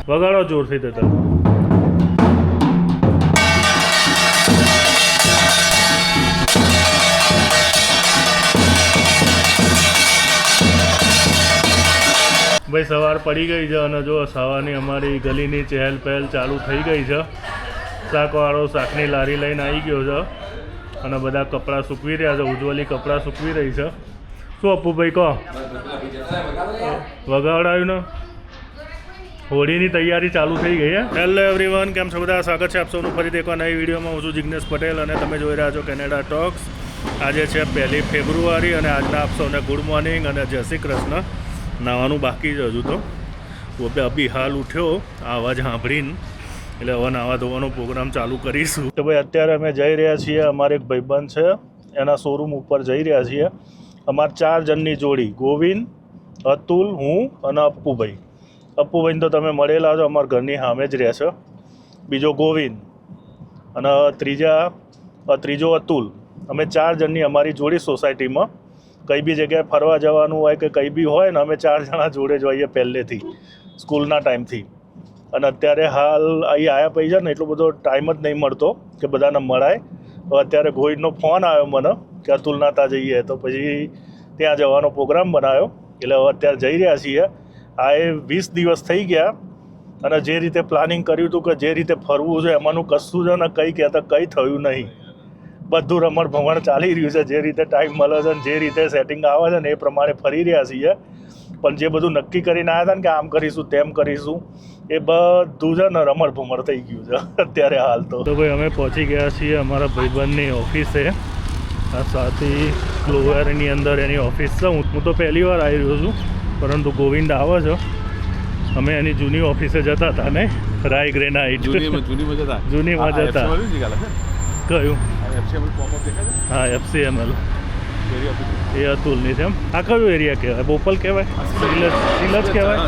વગાડો જોરથી તે તમે. ભાઈ સવાર પડી ગઈ છે અને જો સવારની અમારી ગલીની ચહેલ પહેલ ચાલુ થઈ ગઈ છે. શાકવાળો શાકની લારી લઈને આવી ગયો છે અને બધા કપડાં સૂકવી રહ્યા છે. ઉજ્જવલી કપડાં સૂકવી રહી છે. શું અપ્પુભાઈ કહો, વગાડાયું ને? હોળીની તૈયારી ચાલુ થઈ ગઈ છે. હેલો એવરીવન, કેમ છો બધા? સ્વાગત છે આપ સૌનું ફરીથી એક નવી વિડીયોમાં. હું છું જિગ્નેશ પટેલ અને તમે જોઈ રહ્યા છો કેનેડા ટોક્સ. આજે છે 1 ફેબ્રુઆરી અને આજના આપ સૌને ગુડ મોર્નિંગ અને જય શ્રી કૃષ્ણ. નાવાનું બાકી છે હજુ તો. હું અભી હાલ ઉઠ્યો આવાજ સાંભળીને, એટલે હવે નાવા ધોવાનો પ્રોગ્રામ ચાલુ કરીશું. તો ભાઈ અત્યારે અમે જઈ રહ્યા છીએ, અમારે એક ભાઈબંધ છે એના શોરૂમ ઉપર જઈ રહ્યા છીએ. અમારા 4 જણની જોડી, ગોવિંદ, અતુલ, હું અને અપ્પુભાઈ. અપ્પુભાઈને તો તમે મળેલા છો, અમારા ઘરની સામે જ રહે છે. બીજો ગોવિંદ અને ત્રીજો અતુલ. અમે 4 જણની અમારી જોડી સોસાયટીમાં. કંઈ બી જગ્યાએ ફરવા જવાનું હોય કે કંઈ બી હોય ને, અમે 4 જણા જોડે જ હોઈએ પહેલેથી, સ્કૂલના ટાઈમથી. અને અત્યારે હાલ અહીં આવ્યા પછી છે ને એટલો બધો ટાઈમ જ નહીં મળતો કે બધાને મળાય. અત્યારે ગોવિંદનો ફોન આવ્યો મને કે અતુલના ત્યાં જઈએ, તો પછી ત્યાં જવાનો પ્રોગ્રામ બનાવ્યો. એટલે હવે અત્યારે જઈ રહ્યા છીએ. આ એ 20 દિવસ થઈ ગયા અને જે રીતે પ્લાનિંગ કર્યું હતું કે જે રીતે ફરવું છે એમાંનું કશું છે ને કંઈ કહેતા કંઈ થયું નહીં. બધું રમણ ભમણ ચાલી રહ્યું છે. જે રીતે ટાઈમ મળે છે ને જે રીતે સેટિંગ આવે છે ને એ પ્રમાણે ફરી રહ્યા છીએ. પણ જે બધું નક્કી કરીને આવ્યા હતા ને કે આમ કરીશું તેમ કરીશું, એ બધું છે ને રમણ ભમણ થઈ ગયું છે અત્યારે હાલ તો. ભાઈ અમે પહોંચી ગયા છીએ અમારા ભાઈબંધની ઓફિસે. આ સાથી ક્લોવરની અંદર એની ઓફિસ છે. હું તો પહેલી વાર આવી રહ્યો છું, પરંતુ ગોવિંદ આવે છે. અમે એની જૂની ઓફિસે જતા હતા ને, રાય ગ્રેનાઇટ જૂનીમાં જતા. કયું? હા, FCML એ અતુલની છે એમ. આ કયું એરિયા કહેવાય? બોપલ કહેવાય? સિલજ કહેવાય?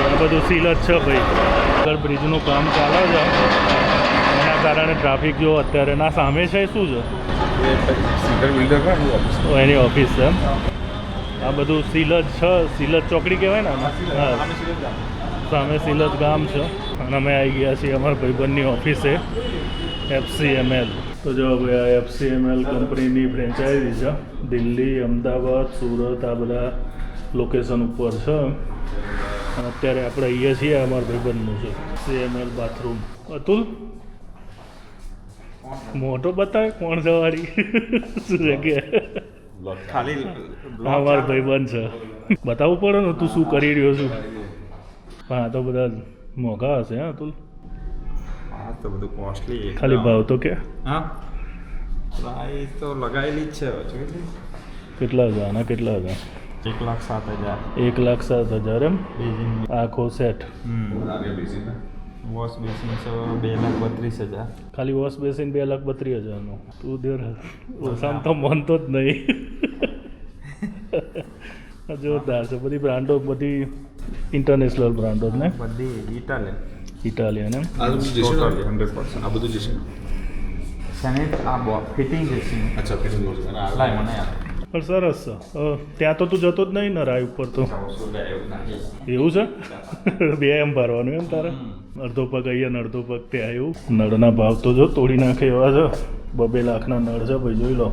આ બધું સિલજ છે ભાઈ. આગળ બ્રિજનું કામ ચાલે છે, એના કારણે ટ્રાફિક જો અત્યારે ના સામે છે. શું છે? એની ઓફિસ છે એમ. આ બધું સિલજ છે. સિલજ ચોકડી કહેવાય ને? હા, સામે સિલજ ગામ છે. અને અમે આવી ગયા છીએ અમારા ભાઈબંધની ઓફિસે, FCML. તો જો ભાઈ આ FCML કંપનીની ફ્રેન્ચાઇઝી છે. દિલ્હી, અમદાવાદ, સુરત આ બધા લોકેશન ઉપર છે. અને અત્યારે આપણે અહીંયા છીએ, અમારા ભાઈબંધનું છે FCML બાથરૂમ. અતુલ મોટો બતાવે કોણ જવારી શું જગ્યા? ખાલી અમારો ભાઈબંધ છે. બતાવવું પડે ને તું શું કરી રહ્યો છું. હા, તો બધા મોંઘા હશે. હા અતુલ, તો બધું કોસ્ટલી. ખાલી ભાવ તો કે? હા, પ્રાઇસ તો લગાવેલી જ છે. કેટલા હતા આના? કેટલા હતા? 1,07,000. 1,07,000 એમ. આખો સેટ. વોશ બેસિન છે 2,32,000. ખાલી વોશ બેસિન 2,32,000નું. તું દેર ઓસામ તો માનતો જ નહીં. જોરદાર છે. બધી બ્રાન્ડો, બધી ઇન્ટરનેશનલ બ્રાન્ડો ને? બધી ઇટાલિયન એમ. આ બધું જશે 100%. આ બધું જશે. સેનેટ આ ફિટિંગ જશે. અચ્છા, ફિટિંગ જશે. અને આ લાઈ મને યાર. પણ સરસ છે. ત્યાં તો તું જતો જ નહીં ને રાય ઉપર તો? એવું છે? 2 એમ ભરવાનું એમ તારે? અડધો પગ અહીંયા ને અડધો પગ ત્યાં. એવું? નળના ભાવ તો જો તોડી નાખે એવા છે. 2 લાખના નળ છે ભાઈ, જોઈ લો.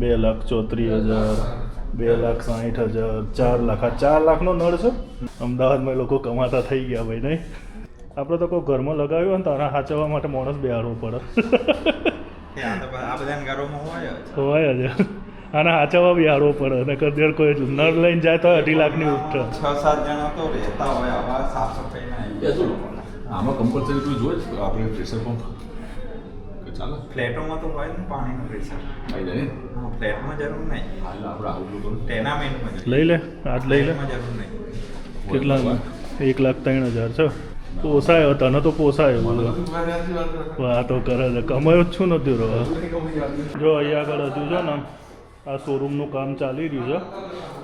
2,34,000, 2,60,000, 4 લાખ. આ 4 લાખનો નળ છે. અમદાવાદમાં લોકો કમાતા થઈ ગયા ભાઈ, નહીં? આપણે તો કોઈ ઘરમાં લગાવ્યું હોય ને તારા સાચવવા માટે માણસ બેહાડવો પડે. હોય જ. આને સાચવવા બેહાડવો પડે. અને કદાચ કોઈ નળ લઈને જાય તો 2.5 લાખની ઉઠે. 6-7 જણા તો રહેતા હોય. આવા સાફ સફાઈ આમાં કમ્પલસરી તું જોઈ આપણે પ્રેશર પંપ ચાલે. ફ્લેટોમાં તો હોય ને પાણીનું પ્રેશર. આવી જાય. હા, ફ્લેટમાં જરૂર નહીં. એટલે આપણે આઉટલુક ટેનામેન્ટમાં લઈ લે. આજ લઈ લે. જરૂર નહીં. કેટલા? 1,03,000 છે. પોસાય તને તો પોસાય એવું. વાતો કરે છે. કમાયો જ છું નથી રહ્યો. જો અહીંયા આગળ હજુ છે ને આ શોરૂમનું કામ ચાલી રહ્યું છે.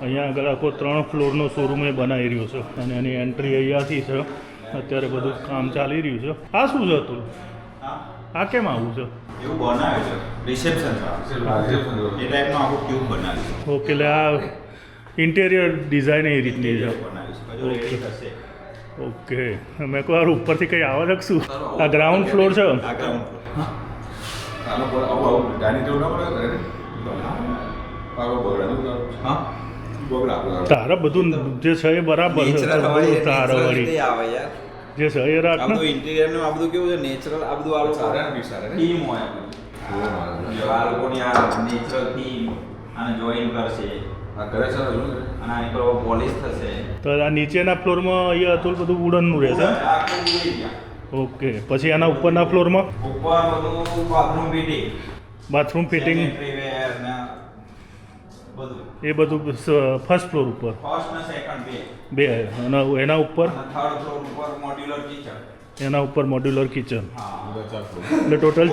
અહીંયા આગળ આખો 3 ફ્લોરનો શોરૂમ એ બનાવી રહ્યો છે અને એની એન્ટ્રી અહીંયાથી છે. અત્યારે બધું કામ ચાલી રહ્યું છે. આ શું છે તું? આ કેમ આવું છે? એવું બનાવે છે રિસેપ્શન. એ ટાઈપનું આખું ટ્યુબ બનાવ્યું છે. ઓકે, એટલે આ ઇન્ટેરિયર ડિઝાઇન એ રીતની છે. બનાવ્યું છે. ઓકે મેં કહું ઉપરથી કંઈ આવે છે કે શું આ ગ્રાઉન્ડ ફ્લોર છે આનો પર આવું ડાઇનિંગ ટેબલ ના પડે આવો બગડા હા બગડા તારા બધું જે છે એ બરાબર છે તારા વળી આવે યાર જે છે એ રાખ આ બધું ઇન્ટિરિયર નું આ બધું કેવું છે નેચરલ આ બધું આ લોકો થીમ હોય આ લોકોની આ નેચરલ થીમ આને જોઈન કરશે આ કરે છે અને આની પર પોલિશ થશે તો આ નીચેના ફ્લોરમાં અહીંયા હતું બધું વુડનનું રહેશે આખું ઉડી ગયા ઓકે પછી આના ઉપરના ફ્લોરમાં ઉપર બધું બાથરૂમ ફિટિંગ બાથરૂમ ફિટિંગ એન્ટ્રીવેર ને બધું એ બધું ફર્સ્ટ ફ્લોર ઉપર ફર્સ્ટ ને સેકન્ડ બે બે અને એના ઉપર અને થર્ડ ફ્લોર ઉપર મોડ્યુલર કિચન એના ઉપર મોડ્યુલર કિચન હા એટલે ટોટલ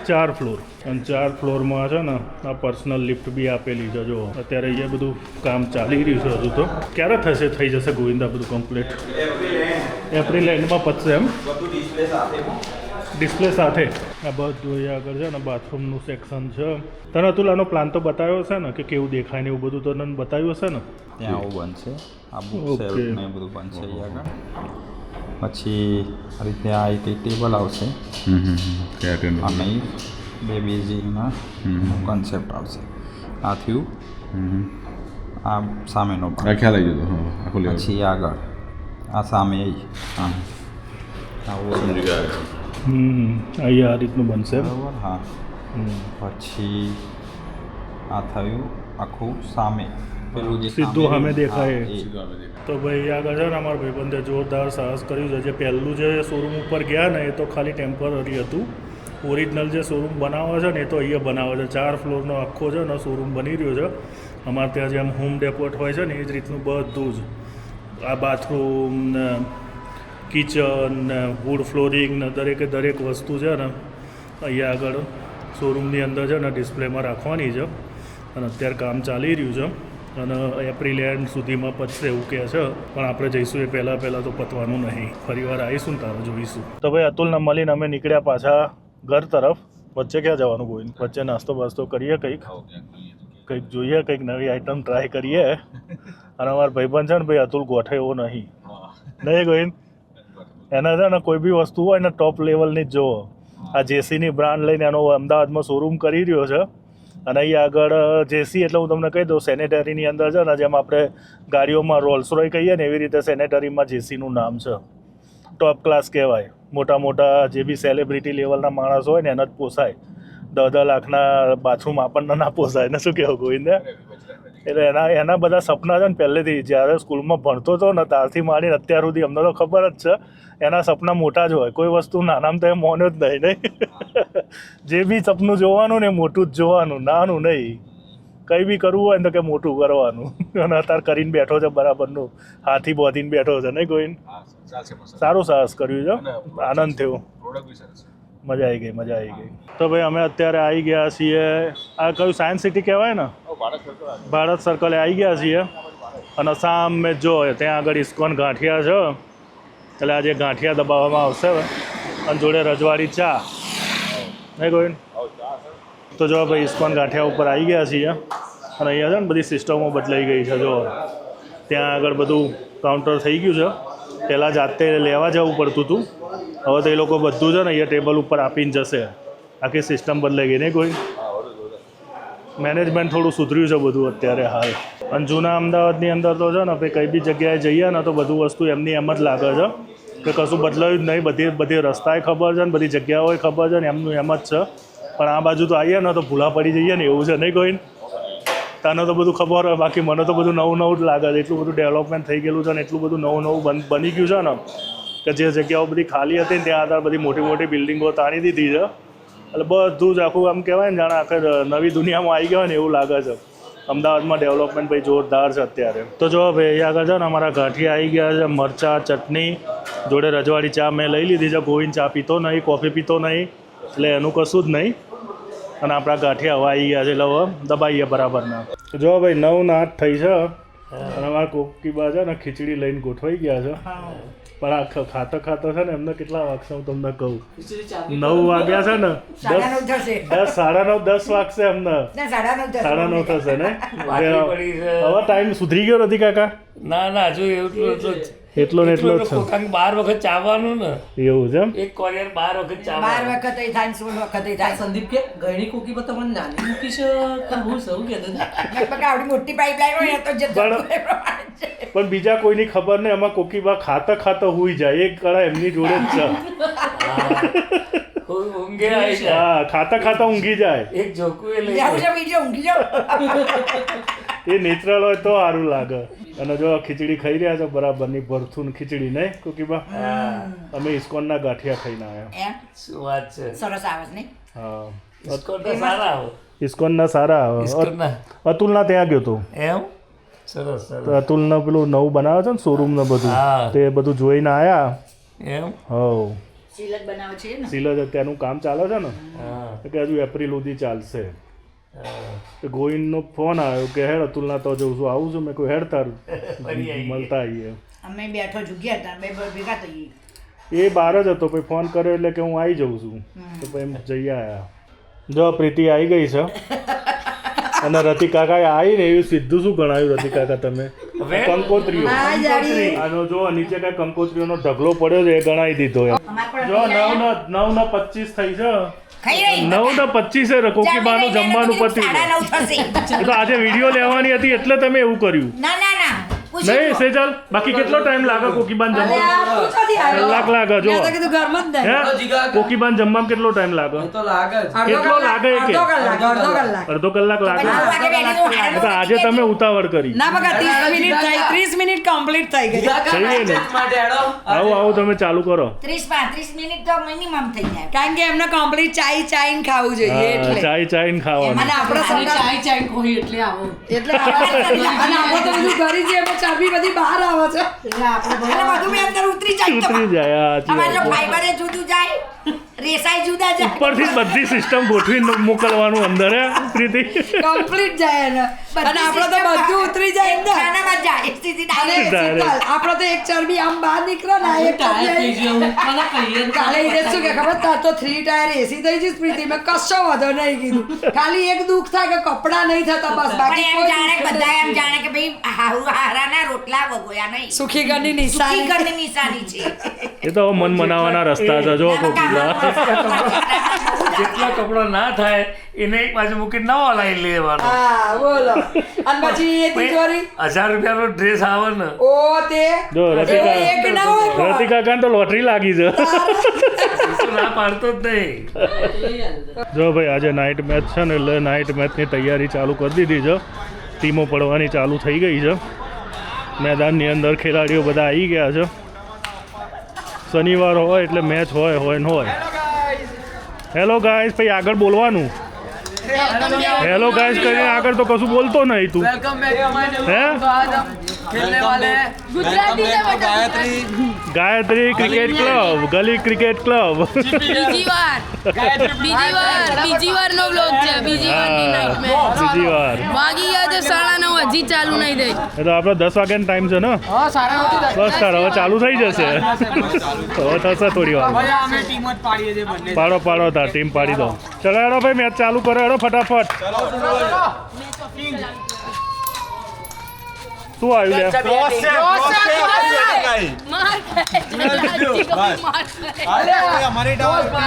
ચાર ફ્લોર અને 4 ફ્લોરમાં છે ને આ પર્સનલ લિફ્ટ બી આપેલી છે જો અત્યારે અહીંયા બધું કામ ચાલી રહ્યું છે હજુ તો ક્યારે થઈ જશે ગોવિંદા બધું કમ્પ્લીટ એપ્રિલ એન્ડમાં પતશે એમ બધું ડિસ્પ્લે સાથે ડિસ્પ્લે સાથે આ બધું અહીંયા આગળ છે ને બાથરૂમનું સેક્શન છે તને અતુલ આનો પ્લાન તો બતાવ્યો હશે ને કે કેવું દેખાય ને એવું બધું તો તને બતાવ્યું હશે ને ત્યાં આવું બનશે આ બુક Okay. સેલ્ફ ને એ બધું બનશે અહીંયા આગળ પછી આ રીતે આ એક ટેબલ આવશે અને બે બેઝિંગના કન્સેપ્ટ આવશે આ થયું આ સામેનો ભાગ. આ ખ્યાલ આવી જતો હા આખો લેવલ પછી આગળ આ સામે હા આવું સમજી ગયા અહીંયા આ રીતનું બનશે બરાબર હા પછી આ થયું આખું સામે પેલું જે સીધું સામે દેખાય. હા, એ. સીધું આવે દેખાય. તો ભાઈ આગળ છે ને અમારા ભાઈબંધે જોરદાર સાહસ કર્યું છે જે પહેલું જે શોરૂમ ઉપર ગયા ને એ તો ખાલી ટેમ્પરરી હતું ઓરિજિનલ જે શોરૂમ બનાવે છે ને એ તો અહીંયા બનાવે છે 4 ફ્લોરનો આખો છે ને શોરૂમ બની રહ્યો છે અમારે ત્યાં જેમ હોમ ડેપોટ હોય છે ને એ જ રીતનું બધું જ આ બાથરૂમ ને કિચન ને વુડ ફ્લોરિંગ ને દરેકે દરેક વસ્તુ છે ને અહીંયા આગળ શોરૂમની અંદર છે ને ડિસ્પ્લેમાં રાખવાની છે અને અત્યારે કામ ચાલી રહ્યું છે અને એપ્રિલ એન્ડ સુધીમાં પતશે એવું કહે છે પણ આપણે જઈશું એ પહેલાં તો પતવાનું નહીં ફરીવાર આવીશું ને તારે જોઈશું તો ભાઈ અતુલને મળીને અમે નીકળ્યા પાછા ઘર તરફ વચ્ચે ક્યાં જવાનું ગોવિંદ વચ્ચે નાસ્તો બાસ્તો કરીએ કંઈક જોઈએ કંઈક નવી આઈટમ ટ્રાય કરીએ અને અમારા ભાઈબંધ છે ને ભાઈ અતુલ ગોઠે એવો નહીં ગોવિંદ એના છે ને કોઈ બી વસ્તુ હોય ને ટોપ લેવલની જ જુઓ આ જેસીની બ્રાન્ડ લઈને એનો અમદાવાદમાં શોરૂમ કરી રહ્યો છે અને અહીં આગળ જેસી એટલે હું તમને કહી દઉં સેનેટરીની અંદર છે ને જેમ આપણે ગાડીઓમાં રોલ્સ રોય કહીએ ને એવી રીતે સેનેટરીમાં જેસીનું નામ છે ટોપ ક્લાસ કહેવાય મોટા જે બી સેલિબ્રિટી લેવલના માણસ હોય ને એને જ પોસાય 10 લાખના બાથરૂમ આપણને ના પોસાય ને શું કહેવું ગોવિંદે એટલે એના બધા સપના છે ને પહેલેથી જ્યારે સ્કૂલમાં ભણતો હતો ને ત્યારથી માંડીને અત્યાર સુધી અમને તો ખબર જ છે એના સપના મોટા જ હોય કોઈ વસ્તુ નાનામાં તો એ મોન્યો જ નહીં જે બી સપનું જોવાનું ને મોટું જ જોવાનું નાનું નહીં કંઈ બી કરવું હોય ને તો કે મોટું કરવાનું અને અત્યારે કરીને બેઠો છે બરાબરનું હાથી બોધીને બેઠો છે નહીં કોઈ સારું સાહસ કર્યું છે આનંદ થયો મજા આવી ગઈ તો ભાઈ અમે અત્યારે આવી ગયા છીએ આ કયું સાયન્સ સિટી કહેવાય ને ભારત સર્કલે આવી ગયા છીએ અને સામે જો ત્યાં આગળ ઇસ્કોન ગાંઠિયા છે એટલે આજે ગાંઠિયા દબાવવામાં આવશે અને જોડે રજવાડી ચા નહીં કોઈ તો જો ભાઈ ઇસ્કોન ગાંઠિયા ઉપર આવી ગયા છીએ અને અહીંયા છે ને બધી સિસ્ટમો બદલાઈ ગઈ છે જો ત્યાં આગળ બધું કાઉન્ટર થઈ ગયું છે પહેલાં જાતે લેવા જવું પડતું હતું હવે તો એ લોકો બધું છે ને અહીંયા ટેબલ ઉપર આપીને જશે આખી સિસ્ટમ બદલાઈ ગઈ નહીં કોઈ મેનેજમેન્ટ થોડું સુધર્યું છે બધું અત્યારે હાલ અને જૂના અમદાવાદની અંદર તો છે ને આપણે કઈ બી જગ્યાએ જઈએ ને તો બધું વસ્તુ એમની એમ જ લાગે છે કે કશું બદલાયું જ નહીં બધી રસ્તાએ ખબર છે ને બધી જગ્યાઓએ ખબર છે ને એમનું એમ જ છે પણ આ બાજુ તો આવીએ ને તો ભૂલા પડી જઈએ ને એવું છે નહીં કોઈ તને તો બધું ખબર હોય બાકી મને તો બધું નવું જ લાગે છે એટલું બધું ડેવલપમેન્ટ થઈ ગયેલું છે ને એટલું બધું નવું બની ગયું છે ને કે જે જગ્યાઓ બધી ખાલી હતી ને ત્યાં આગળ બધી મોટી બિલ્ડિંગો તાણી દીધી છે એટલે બધું જ આખું આમ કહેવાય ને જાણે આખે નવી દુનિયામાં આવી ગયા હોય ને એવું લાગે છે અમદાવાદમાં ડેવલપમેન્ટ ભાઈ જોરદાર છે અત્યારે તો જો ભાઈ અહીંયા આગળ છે ને અમારા ગાંઠિયા આવી ગયા છે મરચાં ચટણી જોડે રજવાડી ચા મેં લઈ લીધી છે ગોવિંદ ચા પીતો નહીં કોફી પીતો નહીં એટલે એનું કશું જ નહીં અને આપણા ગાંઠિયા હવા આવી ગયા છે એટલે હવે દબાઈએ બરાબરના જો ભાઈ 9 ને 8 થઈ છે અને અમારા કોકી બા છે ને ખીચડી લઈને ગોઠવાઈ ગયા છે પણ આ ખાતા છે ને એમને કેટલા વાગશે હું તમને કહું 9 વાગ્યા છે ને 10 વાગશે એમને 9:30 થશે ને હવે ટાઈમ સુધરી ગયો નથી કાકા ના હજુ એટલું એટલો ને એટલો જ છે કારણ કે 12 વખત ચાવવાનું ને એવું છે એમ એક કોરિયર 12 વખત 12 ચાવવાનું વખત એ થાય 16 વખત એ થાય સંદીપ કે ગયણી કુકી પર તમને નાની મૂકી છે કે હું સૌ કહેતો હતો. લગભગ આવડી મોટી પાઇપલાઇન હોય ને તો જે પણ- થતું એ પ્રમાણે છે. પણ બીજા કોઈની ખબર નહીં એમાં કોકીબા ખાતા હુઈ જાય એક કળા એમની જોડે જ છે ઊંઘે આવી જાય હા ખાતા ઊંઘી જાય એક જોકું એ લઈ જાઉં છે બીજો ઊંઘી જાઓ. એ નેચરલ હોય તો સારું લાગે અને જો ખીચડી ખાઈ રહ્યા છો બરાબરની ભરથું ખીચડી નહીં કોકીબા અમે ઇસ્કોનના ગાંઠિયા ખાઈને આવ્યા એમ શું વાત છે સરસ આવે છે નહીં હા ઇસ્કોનના સારા આવો ઇસ્કોનના સારા આવે ઇસ્કોનના અતુલના ત્યાં ગયો તો એમ સરસ સરસ તો અતુલને પેલું નવું બનાવે છે ને શોરૂમ ને બધું હા. તે બધું જોઈને આયા એમ હવ સિલક બનાવે છે ને સિલજ અત્યારનું કામ ચાલે છે ને હા કે હજુ એપ્રિલ સુધી ચાલશે હા. તો ગોવિંદનો ફોન આવ્યો કે હેડ અતુલના તો જઉં છું આવું છું મેં કોઈ હેડ તાર ફરી આવીએ. મળતા આવીએ અમે બેઠો જુગ્યા હતા બે ભેગા થઈએ એ બહાર જ હતો પછી ફોન કર્યો એટલે કે હું આવી જાઉં છું તો પછી એમ જઈ આવ્યા જો પ્રીતિ આવી ગઈ છે અને રતિ કાકા આવી ને એવું સીધું શું ગણાયું રતિ કાકા તમે હવે? કંકોત્રીઓ આનો જો નીચે કઈ કંકોત્રીઓનો ઢગલો પડ્યો છે એ ગણાવી દીધો એમ અમાર પણ જો 9 ને 25 થઈ છે ખાઈ રહી 9 ને 25 છે કોકીબાનું જમવાનું પત્યું 9:30 થશે એ તો આજે વિડીયો લેવાની હતી એટલે તમે એવું કર્યું ના ના ના પૂછી નહીં લો. સેજલ બાકી કેટલો ટાઈમ લાગે કોકીબાન જમવામાં કલાક લાગે જો હે કોકીબાન જમવામાં કેટલો ટાઈમ લાગે તો લાગે જ. કેટલો લાગે એ કે અડધો કલાક લાગે પછી આવું વાગે બેઠી તો હારું તો આજે તમે ઉતાવળ કરી ના બકા 30 મિનિટ કમ્પ્લીટ થઈ ગઈ જઈએ ને માટે હેડો. આવો તમે ચાલુ કરો 30-35 મિનિટ તો મિનિમમ થઈ જાય કારણ કે એમને કમ્પ્લીટ ચાઈને ખાવું જોઈએ હા, એટલે ચાઈને ખાવાનું અને આપણે સગા ચાય કોઈ એટલે આવો. એટલે અને આપણે તો બધું ઘરે જે એમાં ચાબી બધી બહાર આવે છે અને બધું બી અંદર ઉતરી જાય તો ઉતરી જાય હા, સાચી અમારે જો વાત છે. ફાઈબરે જુદું જાય રેસાઈ જુદા જાય ઉપરથી જ બધી સિસ્ટમ ગોઠવીને મોકલવાનું અંદર હે પ્રીતિ કમ્પ્લીટ જાય એને અને આપણે તો બધું ઉતરી જાય અંદર ખાનામાં જાય સીધી અને direct. શીતલ, આપણે તો એક ચરબી આમ બહાર નીકળે ને આ એક ટાયર થઈ ચરબી ગયું. મને કહીએ જ કાલે ઈ શું કે ખબર તાર તો 3 ટાયર એસી થઈ જઈશ પ્રીતિ મેં કશો વધો નહીં કીધું ખાલી એક દુઃખ થાય કે કપડાં નહીં થતા બસ પણ બાકી એમ કોઈ જાણે દુઃખ બધા એમ નથી. જાણે કે ભાઈ હારાના રોટલા વગોયા નહીં સુખી ઘરની સુખી નિશાની ઘરની નિશાની છે એ તો મન મનાવવાના રસ્તા છે જો કોકીબા જેટલા કપડો ના થાય એને એક બાજુ મૂકીને નવો લાવી લેવાનો હા બોલો અને પછી એ તિજોરી 1000 રૂપિયાનો ડ્રેસ આવે ને ઓ તે જો એવો એક ના હોય પણ. રતિકા કાન તો લોટરી લાગી છે એ તો ના પાડતો જ નહીં જો ભાઈ આજે નાઇટ મેચ છે ને એટલે નાઇટ મેચની તૈયારી ચાલુ કરી દીધી છે ટીમો પડવાની ચાલુ થઈ ગઈ છે મેદાનની અંદર ખેલાડીઓ બધા આવી ગયા છે શનિવાર હોય એટલે મેચ હોય ને હોય હેલો ગાઈસ પછી આગળ બોલવાનું હેલો ગાઈસ કરીને આગળ તો કશું બોલતો નહીં તું वेलकम बैक टू माय હે तो आज हम खेलने वाले हैं ગાયત્રી ક્રિકેટ ક્લબ ગલી ક્રિકેટ ક્લબ બીજી વાર નો બ્લોગ છે બીજી વારની નાઈટ મેચ બીજી વાર વાગી ગયા છે 9:30 હજી ચાલુ નહીં થઈ એ તો આપણે 10 વાગ્યાનો ટાઈમ છે ને બસ તાર હવે ચાલુ થઈ જશે હવે થશે થોડી વાર પાડો તાર ટીમ પાડી દો ચલો હેડો ભાઈ મેચ ચાલુ કરો હેડો ફટાફટ શું આવ્યું લે માર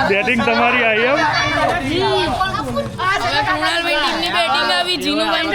બેટિંગ તમારી આવી એમ કૃણાલભાઈ ટીમની બેટિંગ આવી જીનુભાઈ